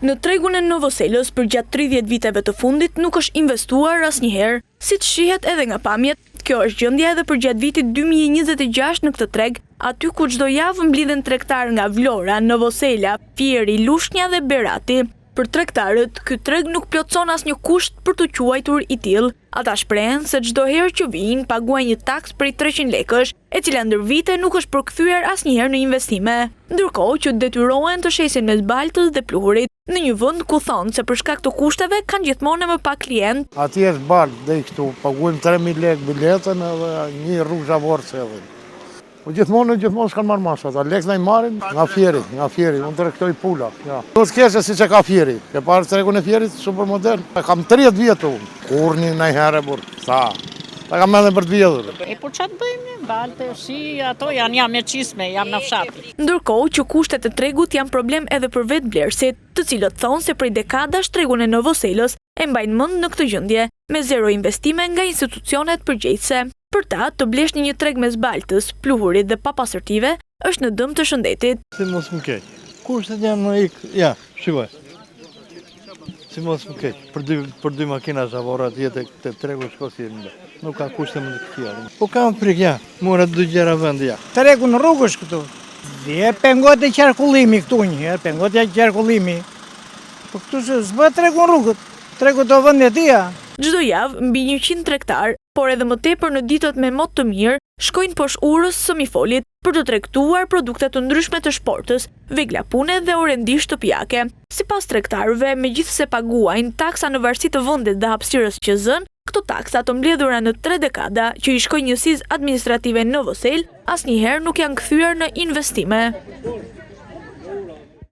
Në tregun e Novoselës për gjatë 30 viteve të fundit nuk është investuar asnjëherë, siç shihet edhe nga pamjet. Kjo është gjendja edhe për gjatë vitit 2026 në këtë treg, aty ku çdo javë mblidhen tregtar nga Vlora, Novosela, Fieri, Lushnja dhe Berati. Për tregtarët, ky treg nuk plotson asnjë kusht për të quajtur i tillë. Ata shprehen se çdo herë që vijnë paguajnë një taks prej 300 lekësh, e cila ndër vite nuk është përkthyer asnjëherë në investime. Ndërkohë që detyrohen të shesin mes Baltës dhe Pluhurit, në një vend ku thonë se për shkak të kushteve kanë gjithmonë më pak klient. Atje është Baltë dhe këtu paguajmë 3000 lekë biletën edhe një rrugë zhavorë sjellin. Po gjithmonë s'kan marrë masë, ata lekë na i marrin nga Fieri, unë tregtoj pula. Ja. Do të kesh siç e ka Fieri. Ke parë tregun e Fierit supermodel? Kam 30 vjet unë. Kurrni ndonjëherë burr. Sa? Ta kam edhe për të vjedhur. E po çfarë bëjmë? Baltë, si ato janë me çisme, jam në fshat. Ndërkohë që kushtet e tregut janë problem edhe për vetë blerësit, të cilët thonë se prej dekadash tregun e Novoselës e mbajnë mend në këtë gjendje, me zero investime nga institucionet përgjegjëse. Për ta, të blesh një treg mes Baltës, Pluhurit dhe papastërtive është në dëm të shëndetit. Si mos më keq. Kushtet janë në ja, shikoj. Si mos më keq. Për dy makina zhavora atje te tregu shkosi nuk ka kushte më të këtija. Po kam prik, ja, mora 2 gjera vend, ja. Tregu në rrugësh këtu. Dhe pengot e qarkullimi këtu një, pengot e qarkullimi. Po këtu s'bë tregu në rrugët, tregu të vend e tia. Çdo javë mbi 100 tregtar, por edhe më tepër në ditët me mot të mirë, shkojnë poshtë urës së Mifolit për të tregtuar produkte të ndryshme të shportës, vegla pune dhe orendi shtëpiake. Sipas tregtarëve, megjithse paguajnë taksa në varësi të vendit dhe hapësirës që zën, këto taksa të mbledhura në 3 dekada që i shkojnë njësisë administrative Novosel, asnjëherë nuk janë kthyer në investime.